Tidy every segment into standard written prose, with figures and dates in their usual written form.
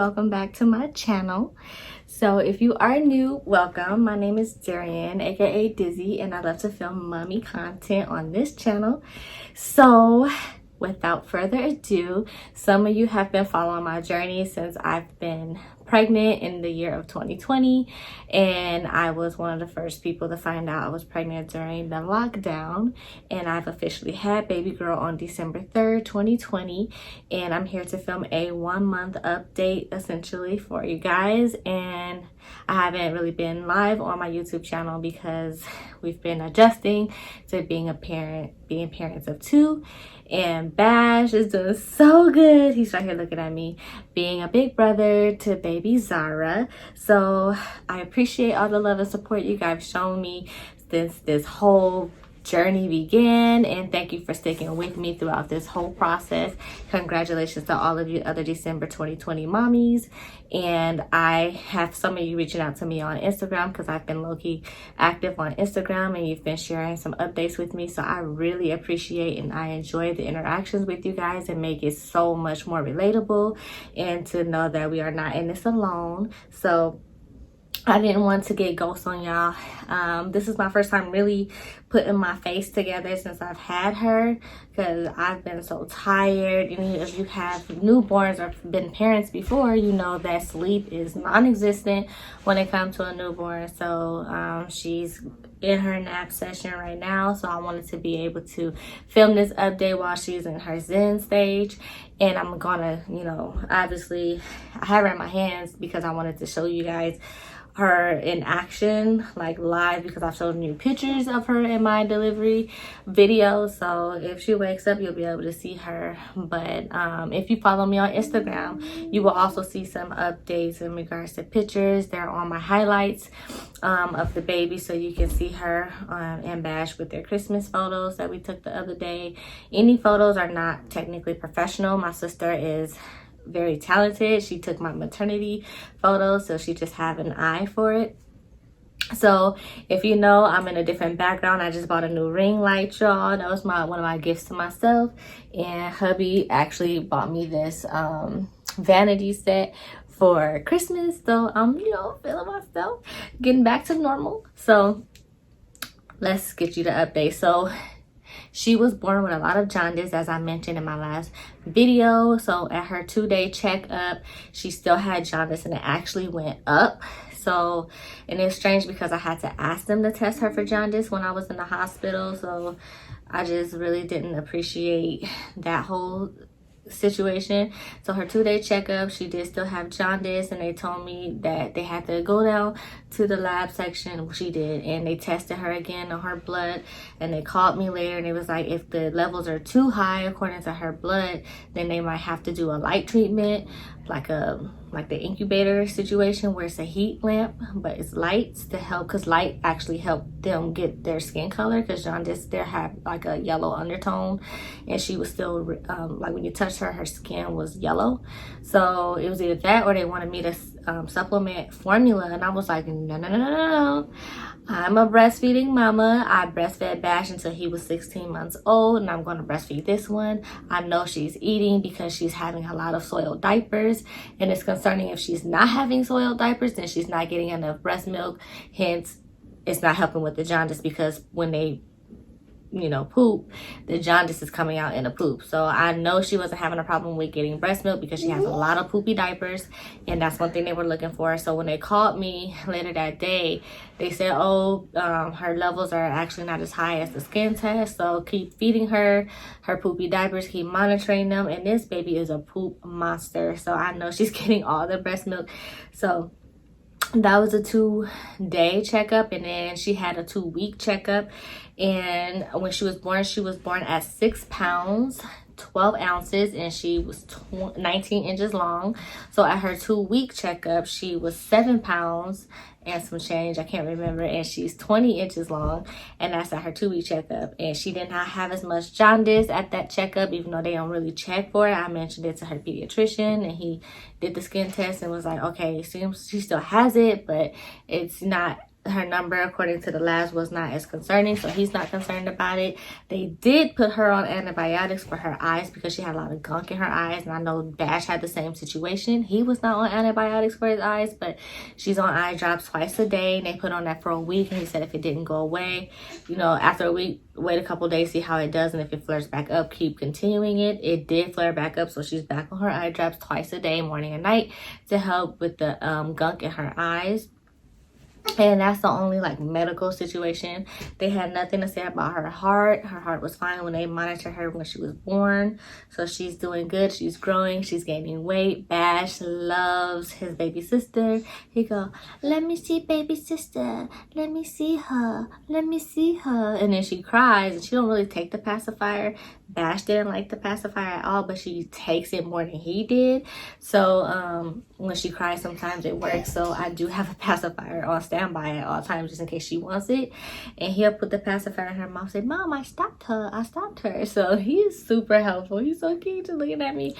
welcome back to my channel. So if you are new, welcome. My name is Darian, aka Dizzy, and I love to film mommy content on this channel. So without further ado, some of you have been following my journey since I've been pregnant in the year of 2020, and I was one of the first people to find out I was pregnant during the lockdown, and I've officially had baby girl on December 3rd, 2020, and I'm here to film a 1-month update essentially for you guys. And I haven't really been live on my YouTube channel because we've been adjusting to being parents of 2, and Bash is doing so good. He's right here looking at me, being a big brother to baby Zara. So I appreciate all the love and support you guys shown me since this whole journey began, and thank you for sticking with me throughout this whole process. Congratulations to all of you other December 2020 mommies. And I have some of you reaching out to me on Instagram because I've been low-key active on Instagram, and you've been sharing some updates with me, so I really appreciate and I enjoy the interactions with you guys and make it so much more relatable, and to know that we are not in this alone. So I didn't want to get ghosts on y'all. This is my first time really putting my face together since I've had her, because I've been so tired. And if you have newborns or been parents before, you know that sleep is non-existent when it comes to a newborn. So she's in her nap session right now, so I wanted to be able to film this update while she's in her Zen stage. And I'm gonna, obviously I have her in my hands because I wanted to show you guys her in action, like live, because I've shown you pictures of her in my delivery video. So if she wakes up, you'll be able to see her. But if you follow me on Instagram, you will also see some updates in regards to pictures. They're on my highlights of the baby, so you can see her and Bash with their Christmas photos that we took the other day. Any photos are not technically professional. My sister is very talented. She took my maternity photos, so she just have an eye for it. So if you know, I'm in a different background. I just bought a new ring light, y'all. That was one of my gifts to myself, and hubby actually bought me this vanity set for Christmas. So I'm feeling myself getting back to normal. So let's get you the update. So she was born with a lot of jaundice, as I mentioned in my last video. So at her 2-day checkup, she still had jaundice, and it actually went up. So, and it's strange because I had to ask them to test her for jaundice when I was in the hospital. So I just really didn't appreciate that whole situation. So her 2-day checkup, she did still have jaundice, and they told me that they had to go down to the lab section. She did, and they tested her again on her blood, and they called me later, and it was like, if the levels are too high according to her blood, then they might have to do a light treatment, like the incubator situation where it's a heat lamp, but it's lights to help, because light actually helped them get their skin color, because jaundice there had like a yellow undertone, and she was still like when you touched her skin was yellow. So it was either that, or they wanted me to supplement formula, and I was like, no. I'm a breastfeeding mama. I breastfed Bash until he was 16 months old, and I'm going to breastfeed this one. I know she's eating because she's having a lot of soiled diapers, and it's concerning if she's not having soiled diapers, then she's not getting enough breast milk. Hence, it's not helping with the jaundice, because when they poop, the jaundice is coming out in a poop. So I know she wasn't having a problem with getting breast milk because she has a lot of poopy diapers, and that's one thing they were looking for. So when they called me later that day, they said, her levels are actually not as high as the skin test, so keep feeding her poopy diapers, keep monitoring them, and this baby is a poop monster. So I know she's getting all the breast milk. So that was a 2-day checkup, and then she had a 2-week checkup. And when she was born at 6 pounds 12 ounces, and she was 19 inches long. So at her 2-week checkup, she was 7 pounds and some change, I can't remember, and she's 20 inches long, and that's at her 2-week checkup. And she did not have as much jaundice at that checkup, even though they don't really check for it. I mentioned it to her pediatrician, and he did the skin test and was like, okay, it seems she still has it, but it's not her number according to the labs was not as concerning, so he's not concerned about it. They did put her on antibiotics for her eyes because she had a lot of gunk in her eyes, and I know Bash had the same situation. He was not on antibiotics for his eyes, but she's on eye drops twice a day, and they put on that for a week, and he said if it didn't go away, you know, after a week, wait a couple days, see how it does, and if it flares back up, keep continuing it. It did flare back up, so she's back on her eye drops twice a day, morning and night, to help with the gunk in her eyes. And that's the only like medical situation. They had nothing to say about her heart. Her heart was fine when they monitored her when she was born. So she's doing good. She's growing. She's gaining weight. Bash loves his baby sister. He go, let me see baby sister. Let me see her. Let me see her. And then she cries, and she don't really take the pacifier. Bash didn't like the pacifier at all, but she takes it more than he did. So when she cries, sometimes it works. So I do have a pacifier on standby at all times just in case she wants it. And he'll put the pacifier in her mouth, say, Mom, I stopped her. I stopped her. So he's super helpful. He's so cute, just looking at me.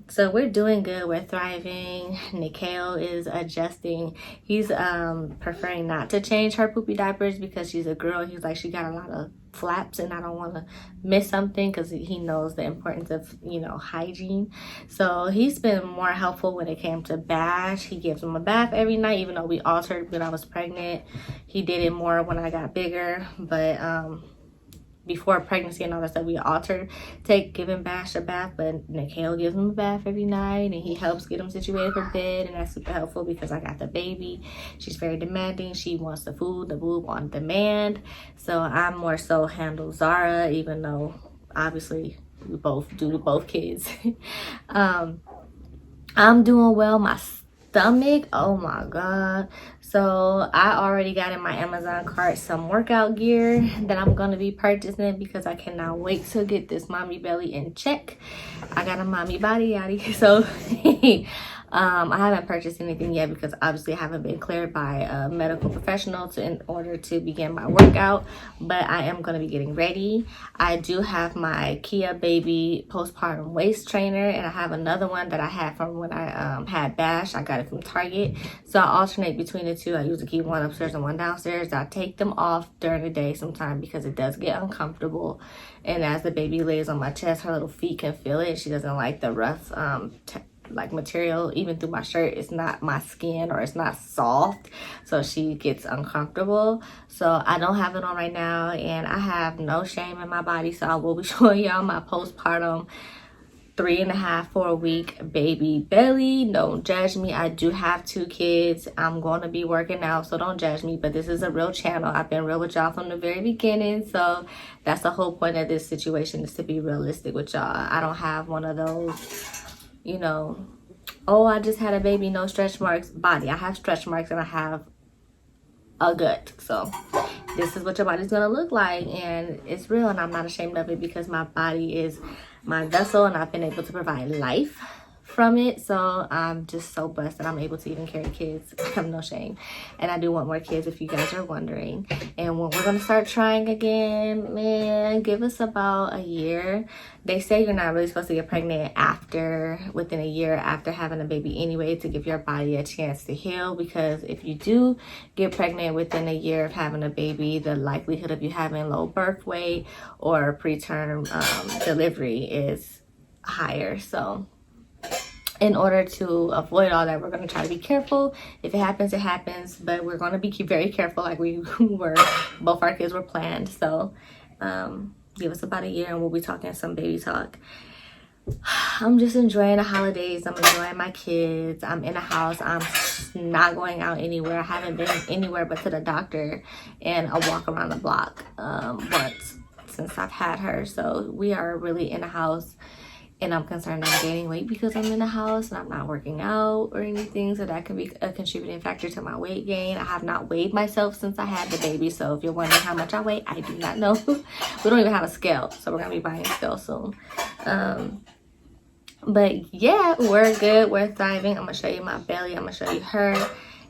So we're doing good. We're thriving. Nikhil is adjusting. He's preferring not to change her poopy diapers because she's a girl. He's like, she got a lot of flaps and I don't want to miss something, because he knows the importance of, you know, hygiene. So he's been more helpful when it came to Bash. He gives him a bath every night, even though we altered when I was pregnant. He did it more when I got bigger, but before pregnancy and all that stuff, we altered giving Bash a bath, but Nikhil gives him a bath every night, and he helps get him situated for bed, and that's super helpful because I got the baby. She's very demanding. She wants the food, the boob on demand. So I'm more so handle Zara, even though obviously we both do to both kids. I'm doing well. My stomach, oh my God. So I already got in my Amazon cart some workout gear that I'm going to be purchasing because I cannot wait to get this mommy belly in check. I got a mommy body yaddy. So I haven't purchased anything yet because obviously I haven't been cleared by a medical professional in order to begin my workout, but I am going to be getting ready. I do have my Kia Baby postpartum waist trainer, and I have another one that I had from when I had Bash. I got it from Target. So I alternate between the two. I usually keep one upstairs and one downstairs. I take them off during the day sometimes because it does get uncomfortable, and as the baby lays on my chest, her little feet can feel it. She doesn't like the rough like material even through my shirt. It's not my skin, or it's not soft, so she gets uncomfortable. So I don't have it on right now, and I have no shame in my body, so I will be showing y'all my postpartum 3.5, 4 week baby belly. Don't judge me. I do have 2 kids. I'm going to be working out, so don't judge me, but this is a real channel. I've been real with y'all from the very beginning, so that's the whole point of this situation, is to be realistic with y'all. I don't have one of those, you know, oh, I just had a baby, no stretch marks body. I have stretch marks, and I have a gut. So this is what your body's gonna look like, and it's real, and I'm not ashamed of it because my body is my vessel, and I've been able to provide life from it. So I'm just so blessed that I'm able to even carry kids. I have no shame, and I do want more kids, if you guys are wondering. And when we're gonna start trying again, man, give us about a year. They say you're not really supposed to get pregnant within a year after having a baby anyway, to give your body a chance to heal, because if you do get pregnant within a year of having a baby, the likelihood of you having low birth weight or preterm delivery is higher. So in order to avoid all that, we're going to try to be careful. If it happens, it happens, but we're going to be very careful, like we were. Both our kids were planned. So give us about a year, and we'll be talking some baby talk. I'm just enjoying the holidays. I'm enjoying my kids. I'm in the house. I'm not going out anywhere. I haven't been anywhere but to the doctor and a walk around the block once since I've had her. So we are really in the house. And I'm concerned I'm gaining weight because I'm in the house and I'm not working out or anything. So that could be a contributing factor to my weight gain. I have not weighed myself since I had the baby. So if you're wondering how much I weigh, I do not know. We don't even have a scale. So we're going to be buying a scale soon. But yeah, we're good. We're thriving. I'm going to show you my belly. I'm going to show you her.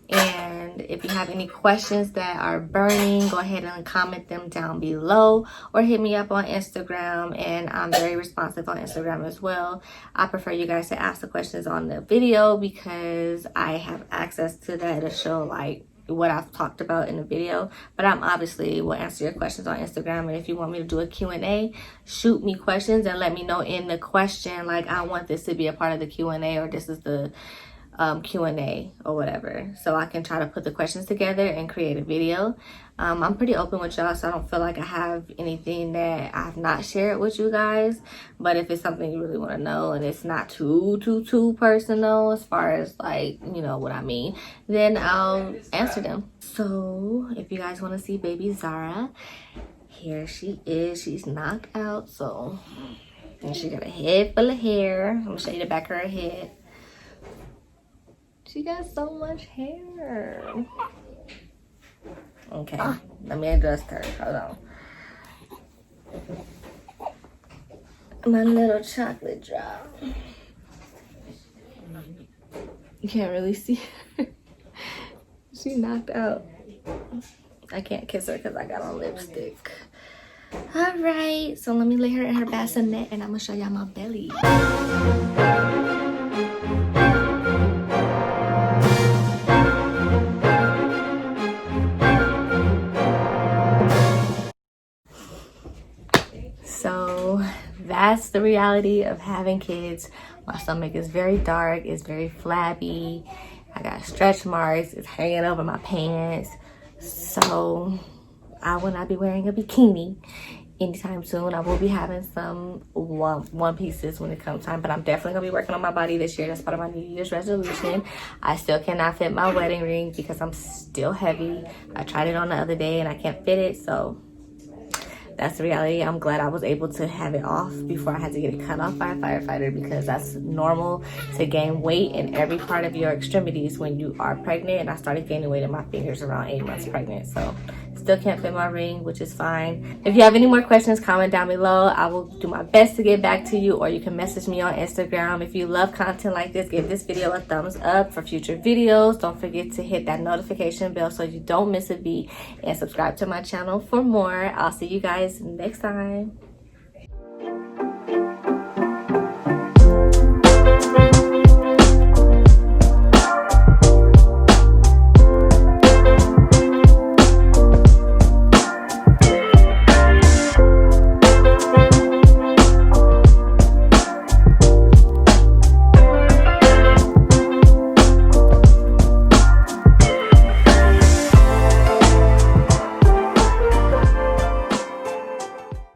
And if you have any questions that are burning, go ahead and comment them down below, or hit me up on Instagram, and I'm very responsive on Instagram as well. I prefer you guys to ask the questions on the video because I have access to that to show like what I've talked about in the video, but I'm obviously will answer your questions on Instagram. And if you want me to do a Q&A, shoot me questions and let me know in the question, like, I want this to be a part of the Q&A, or this is the Q&A or whatever, so I can try to put the questions together and create a video. I'm pretty open with y'all, so I don't feel like I have anything that I've not shared with you guys. But if it's something you really want to know and it's not too personal as far as, like, you know what I mean, then I'll answer them. So if you guys want to see baby Zara, here she is. She's knocked out, so, and she got a head full of hair. I'm gonna show you the back of her head. She got so much hair. Okay, let me adjust her. Hold on. My little chocolate drop. You can't really see her. She knocked out. I can't kiss her because I got on lipstick. All right, so let me lay her in her bassinet and I'm gonna show y'all my belly. So that's the reality of having kids. My stomach is very dark, it's very flabby, I got stretch marks, it's hanging over my pants. So I will not be wearing a bikini anytime soon. I will be having some one pieces when it comes time, but I'm definitely gonna be working on my body this year. That's part of my New Year's resolution. I still cannot fit my wedding ring because I'm still heavy. I tried it on the other day and I can't fit it, so that's the reality. I'm glad I was able to have it off before I had to get it cut off by a firefighter, because that's normal to gain weight in every part of your extremities when you are pregnant. And I started gaining weight in my fingers around 8 months pregnant. So still can't fit my ring, which is fine. If you have any more questions, comment down below. I will do my best to get back to you, or you can message me on Instagram. If you love content like this, give this video a thumbs up for future videos. Don't forget to hit that notification bell so you don't miss a beat, and subscribe to my channel for more. I'll see you guys next time.